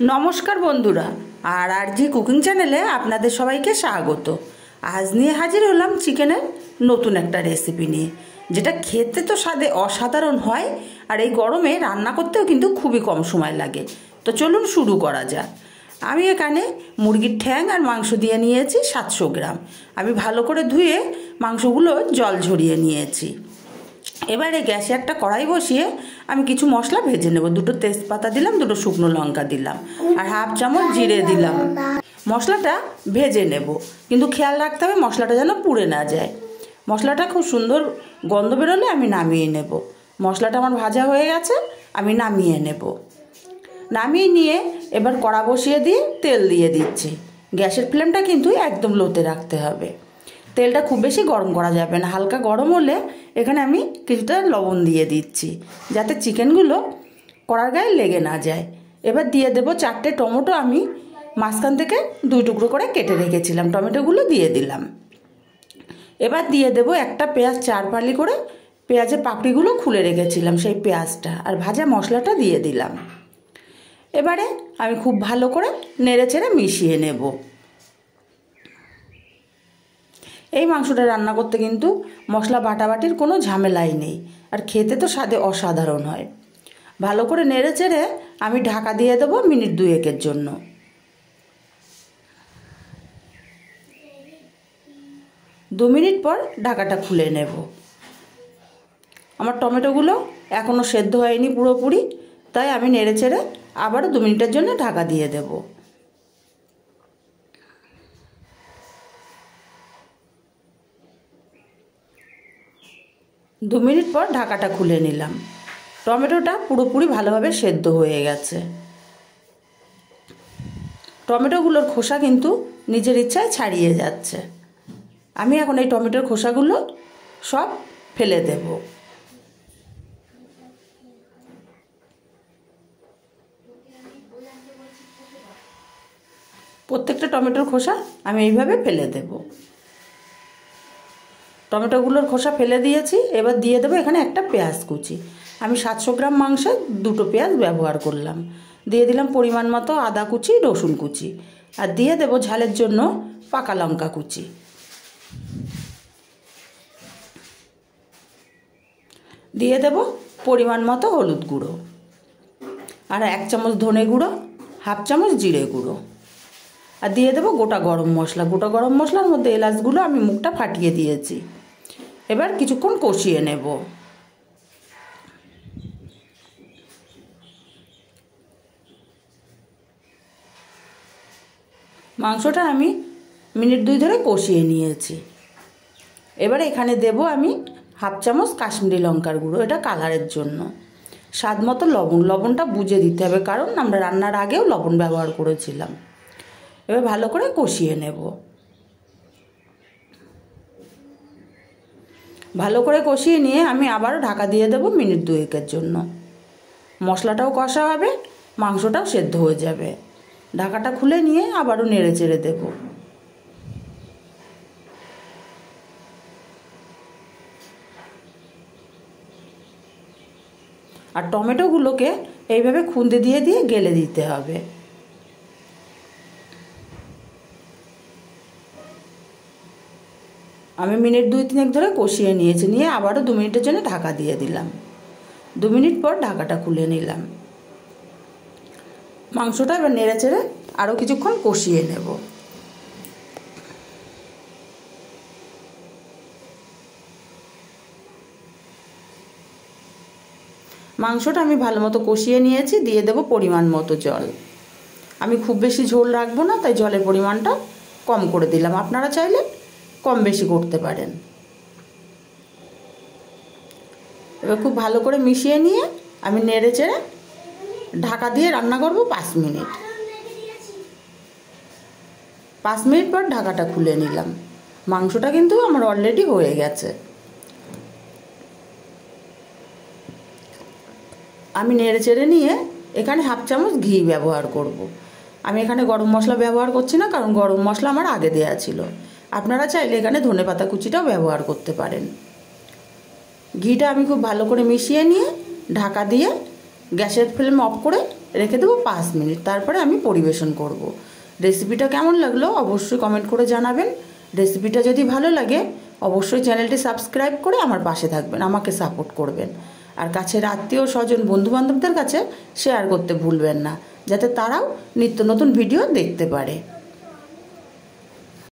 নমস্কার বন্ধুরা, আর জি কুকিং চ্যানেলে আপনাদের সবাইকে স্বাগত। আজ নিয়ে হাজির হলাম চিকেনের নতুন একটা রেসিপি নিয়ে, যেটা খেতে তো স্বাদে অসাধারণ হয়, আর এই গরমে রান্না করতেও কিন্তু খুবই কম সময় লাগে। তো চলুন শুরু করা যাক। আমি এখানে মুরগির ঠ্যাং আর মাংস দিয়ে নিয়েছি 700 গ্রাম। আমি ভালো করে ধুয়ে মাংসগুলো জল ঝরিয়ে নিয়েছি। এবারে গ্যাসে একটা কড়াই বসিয়ে আমি কিছু মশলা ভেজে নেব। 2টো তেজপাতা দিলাম, 2টো শুকনো লঙ্কা দিলাম, আর হাফ চামচ জিরে দিলাম। মশলাটা ভেজে নেব, কিন্তু খেয়াল রাখতে হবে মশলাটা যেন পুড়ে না যায়। মশলাটা খুব সুন্দর গন্ধ বেরোলে আমি নামিয়ে নেব। মশলাটা আমার ভাজা হয়ে গেছে, আমি নামিয়ে নেব। নামিয়ে নিয়ে এবার কড়া বসিয়ে দিয়ে তেল দিয়ে দিচ্ছি। গ্যাসের ফ্লেমটা কিন্তু একদম লোতে রাখতে হবে। তেলটা খুব বেশি গরম করা যাবে না, হালকা গরম হলে এখানে আমি কিছুটা লবণ দিয়ে দিচ্ছি, যাতে চিকেনগুলো কড়ার গায়ে লেগে না যায়। এবার দিয়ে দেবো 4টে টমেটো, আমি মাঝখান থেকে 2 টুকরো করে কেটে রেখেছিলাম, টমেটোগুলো দিয়ে দিলাম। এবার দিয়ে দেবো একটা পেঁয়াজ 4 ফালি করে, পেঁয়াজের পাপড়িগুলো খুলে রেখেছিলাম সেই পেঁয়াজটা, আর ভাজা মশলাটা দিয়ে দিলাম। এবারে আমি খুব ভালো করে নেড়ে চেড়ে মিশিয়ে নেব। এই মাংসটা রান্না করতে কিন্তু মশলা বাটাবাটির কোনো ঝামেলাই নেই, আর খেতে তো স্বাদে অসাধারণ হয়। ভালো করে নেড়ে চেড়ে আমি ঢাকা দিয়ে দেবো মিনিট 2-1 জন্য। 2 মিনিট পর ঢাকাটা খুলে নেব। আমার টমেটোগুলো এখনও সেদ্ধ হয়নি পুরোপুরি, তাই আমি নেড়ে চেড়ে আবারও 2 মিনিটের জন্য ঢাকা দিয়ে দেব। দু মিনিট পর ঢাকাটা খুলে নিলাম। টমেটোটা পুরোপুরি ভালোভাবে সেদ্ধ হয়ে গেছে। টমেটোগুলোর খোসা কিন্তু নিজের ইচ্ছায় ছাড়িয়ে যাচ্ছে। আমি এখন এই টমেটোর খোসাগুলো সব ফেলে দেব। প্রত্যেকটা টমেটোর খোসা আমি এইভাবে ফেলে দেব। টমেটোগুলোর খোসা ফেলে দিয়েছি। এবার দিয়ে দেবো এখানে একটা পেঁয়াজ কুচি। আমি 700 গ্রাম মাংসে 2টো পেঁয়াজ ব্যবহার করলাম। দিয়ে দিলাম পরিমাণ মতো আদা কুচি, রসুন কুচি, আর দিয়ে দেবো ঝালের জন্য পাকা লঙ্কা কুচি। দিয়ে দেবো পরিমাণ মতো হলুদ গুঁড়ো, আর 1 চামচ ধনে গুঁড়ো, হাফ চামচ জিরে গুঁড়ো, আর দিয়ে দেবো গোটা গরম মশলা। গোটা গরম মশলার মধ্যে এলাচগুলো আমি মুখটা ফাটিয়ে দিয়েছি। এবার কিছুক্ষণ কষিয়ে নেব। মাংসটা আমি মিনিট 2 ধরে কষিয়ে নিয়েছি। এবার এখানে দেব আমি হাফ চামচ কাশ্মীরি লঙ্কার গুঁড়ো, এটা কালারের জন্য। স্বাদ মতো লবণ, লবণটা বুঝে দিতে হবে, কারণ আমরা রান্নার আগেও লবণ ব্যবহার করেছিলাম। এবার ভালো করে কষিয়ে নেব। ভালো করে কষিয়ে নিয়ে আমি আবারও ঢাকা দিয়ে দেবো মিনিট 2-1 জন্য। মশলাটাও কষা হবে, মাংসটাও সেদ্ধ হয়ে যাবে। ঢাকাটা খুলে নিয়ে আবারও নেড়ে চেড়ে দেব। আর টমেটোগুলোকে এইভাবে খুন্তি দিয়ে দিয়ে গেলে দিতে হবে। আমি মিনিট 2-3 ধরে কষিয়ে নিয়েছি, নিয়ে আবারও 2 মিনিটের জন্য ঢাকা দিয়ে দিলাম। 2 মিনিট পর ঢাকাটা খুলে নিলাম। মাংসটা এবার নেড়ে চেড়ে আরও কিছুক্ষণ কষিয়ে নেব। মাংসটা আমি ভালো মতো কষিয়ে নিয়েছি। দিয়ে দেব পরিমাণ মতো জল। আমি খুব বেশি ঝোল রাখবো না, তাই জলের পরিমাণটা কম করে দিলাম। আপনারা চাইলে কম বেশি করতে পারেন। এবার খুব ভালো করে মিশিয়ে নিয়ে আমি নেড়ে চেড়ে ঢাকা দিয়ে রান্না করব 5 মিনিট। 5 মিনিট পর ঢাকাটা খুলে নিলাম। মাংসটা কিন্তু আমার অলরেডি হয়ে গেছে। আমি নেড়ে চেড়ে নিয়ে এখানে হাফ চামচ ঘি ব্যবহার করব। আমি এখানে গরম মশলা ব্যবহার করছি না, কারণ গরম মশলা আমার আগে দেওয়া ছিল। আপনারা চাইলে এখানে ধনেপাতা কুচিটাও ব্যবহার করতে পারেন। ঘিটা আমি খুব ভালো করে মিশিয়ে নিয়ে ঢাকা দিয়ে গ্যাসের ফ্লেম অফ করে রেখে দেবো 5 মিনিট, তারপরে আমি পরিবেশন করব। রেসিপিটা কেমন লাগলো অবশ্যই কমেন্ট করে জানাবেন। রেসিপিটা যদি ভালো লাগে অবশ্যই চ্যানেলটি সাবস্ক্রাইব করে আমার পাশে থাকবেন, আমাকে সাপোর্ট করবেন। আর কাছের আত্মীয় স্বজন বন্ধুবান্ধবদের কাছে শেয়ার করতে ভুলবেন না, যাতে তারাও নিত্য নতুন ভিডিও দেখতে পারে।